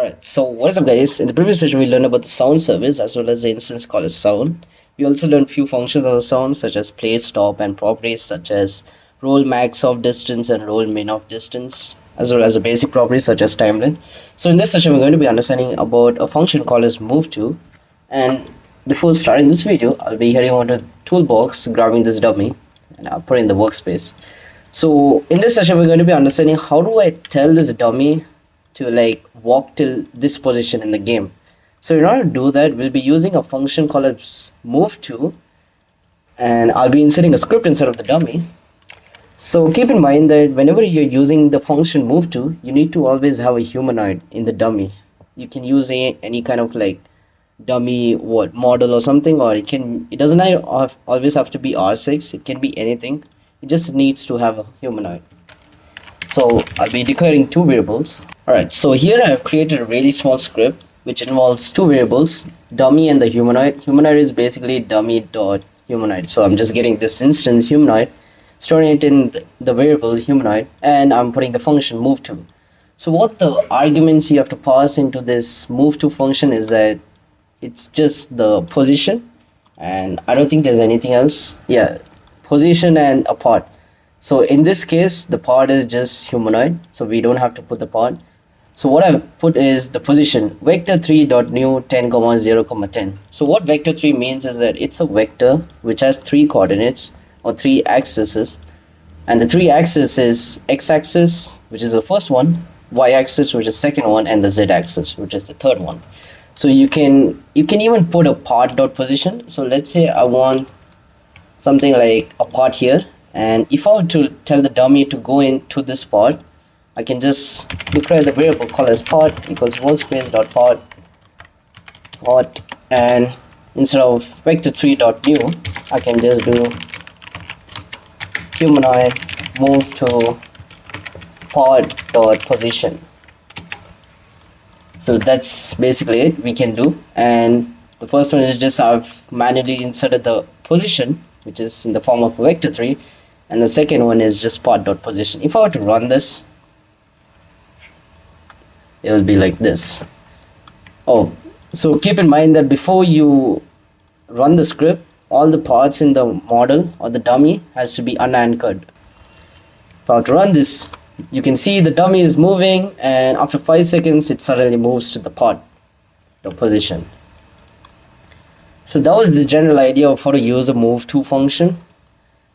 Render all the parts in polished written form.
Alright, so what is up guys? In the previous session we learned about the sound service as well as the instance called as sound. We also learned few functions of the sound such as play, stop, and properties such as roll max of distance and roll min of distance, as well as a basic properties such as time length. So in this session we're going to be understanding about a function called as MoveTo. And before starting this video, I'll be heading on to toolbox, grabbing this dummy, and I'll put it in the workspace. So in this session we're going to be understanding how do I tell this dummy to like walk till this position in the game. So in order to do that, we'll be using a function called as MoveTo, and I'll be inserting a script inside of the dummy. So keep in mind that whenever you're using the function MoveTo, you need to always have a humanoid in the dummy. You can use any kind of like dummy model or something, or it doesn't always have to be R6. It can be anything. It just needs to have a humanoid. So I'll be declaring two variables. Alright, so here I have created a really small script which involves two variables, dummy and the humanoid. Humanoid is basically dummy.humanoid. So I'm just getting this instance humanoid, storing it in the variable humanoid, and I'm putting the function MoveTo. So what the arguments you have to pass into this MoveTo function is that it's just the position, and I don't think there's anything else. Yeah, position and a part. So in this case, the part is just humanoid, so we don't have to put the part. So what I've put is the position vector3.new 10, 0, 10. So what vector3 means is that it's a vector which has three coordinates or three axes, and the three axes is x-axis, which is the first one, y-axis, which is the second one, and the z-axis, which is the third one. So you can even put a part.position. So let's say I want something like a part here, and if I were to tell the dummy to go into this part, I can just declare the variable called as part equals workspace.part, and instead of vector3.new, I can just do humanoid move to part.position. So that's basically it we can do. And the first one is just I've manually inserted the position, which is in the form of vector3, and the second one is just part.position. If I were to run this, it will be like this. Oh, so keep in mind that before you run the script, all the parts in the model or the dummy has to be unanchored. If I were to run this, you can see the dummy is moving, and after 5 seconds it suddenly moves to the part.position. So that was the general idea of how to use a MoveTo function.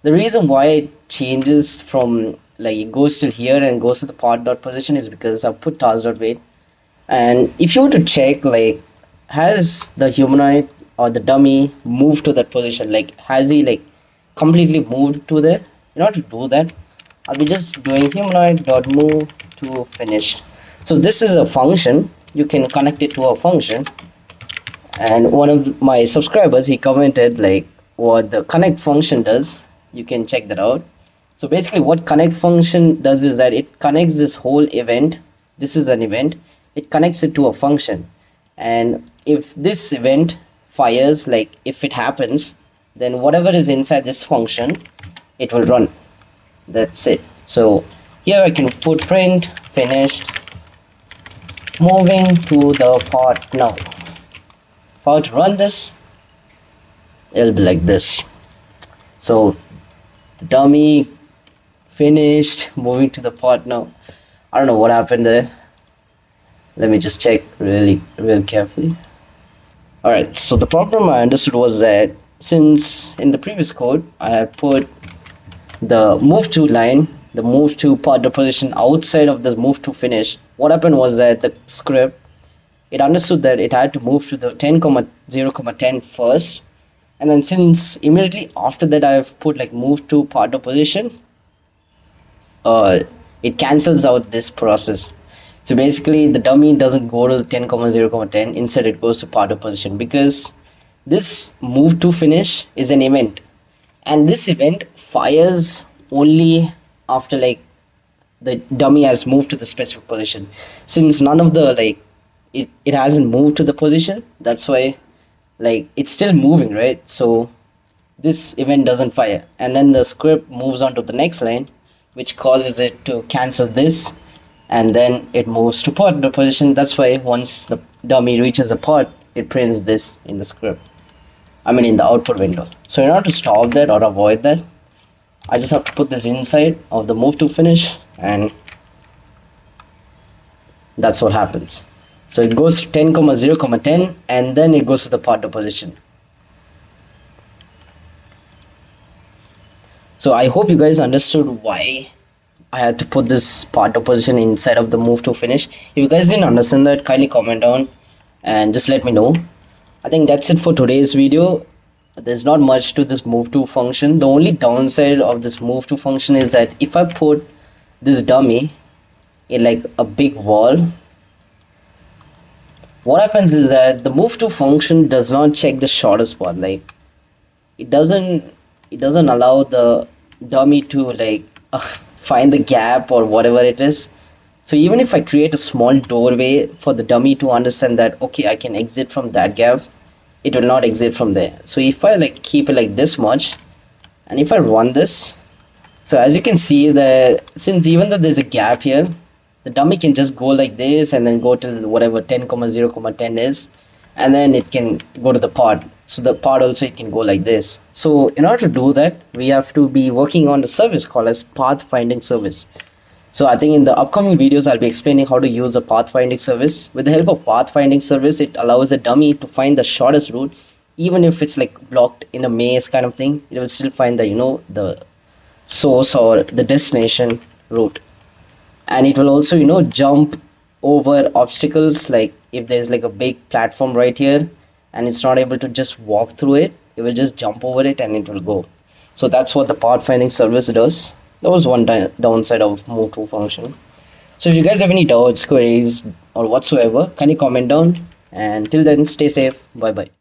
The reason why it changes from like it goes till here and goes to the part.position is because I've put task.wait. And if you were to check, like, has the humanoid or the dummy moved to that position, like has he like completely moved to there? In order to do that, I'll be just doing humanoid.MoveToFinished. So this is a function. You can connect it to a function, and one of my subscribers, he commented like what the connect function does. You can check that out. So basically what connect function does is that it connects this whole event. This is an event. It connects it to a function, and if this event fires, like if it happens, then whatever is inside this function, it will run. That's it. So here I can put print finished moving to the part now. If I were to run this, it'll be like this. So the dummy finished moving to the part now. I don't know what happened there. Let me just check real carefully. Alright, so the problem I understood was that since in the previous code I had put the MoveTo line, the MoveTo part.position outside of this MoveToFinish, what happened was that the script, it understood that it had to move to the 10, 0, 10 first, and then since immediately after that I've put like MoveTo part.position, it cancels out this process. So basically the dummy doesn't go to the 10, 0, 10, instead it goes to part.position, because this MoveToFinish is an event, and this event fires only after like the dummy has moved to the specific position. Since none of the like it hasn't moved to the position, that's why like it's still moving, right? So this event doesn't fire, and then the script moves on to the next line, which causes it to cancel this and then it moves to pod position. That's why once the dummy reaches the pod, it prints this in the script. I mean in the output window. So in order to stop that or avoid that, I just have to put this inside of the move to finish, and that's what happens. So it goes to 10, 0, 10, and then it goes to the pod position. So I hope you guys understood why I had to put this part of position inside of the move to finish. If you guys didn't understand that, kindly comment down and just let me know. I think that's it for today's video. There's not much to this move to function. The only downside of this move to function is that if I put this dummy in like a big wall, what happens is that the move to function does not check the shortest path. Like it doesn't allow the dummy to like find the gap or whatever it is. So even if I create a small doorway for the dummy to understand that okay, I can exit from that gap, it will not exit from there. So if I like keep it like this much, and if I run this, so as you can see that since even though there's a gap here, the dummy can just go like this and then go till whatever 10, 0, 10 is, and then it can go to the pod. So the pod also it can go like this. So in order to do that, we have to be working on the service called as pathfinding service. So I think in the upcoming videos, I'll be explaining how to use the pathfinding service. With the help of pathfinding service, it allows the dummy to find the shortest route, even if it's like blocked in a maze kind of thing. It will still find the the source or the destination route, and it will also jump over obstacles. Like if there's like a big platform right here and it's not able to just walk through it, it will just jump over it and it will go. So that's what the pathfinding service does. That was one downside of MoveTo function. So if you guys have any doubts, queries or whatsoever, can you comment down, and till then stay safe. Bye bye.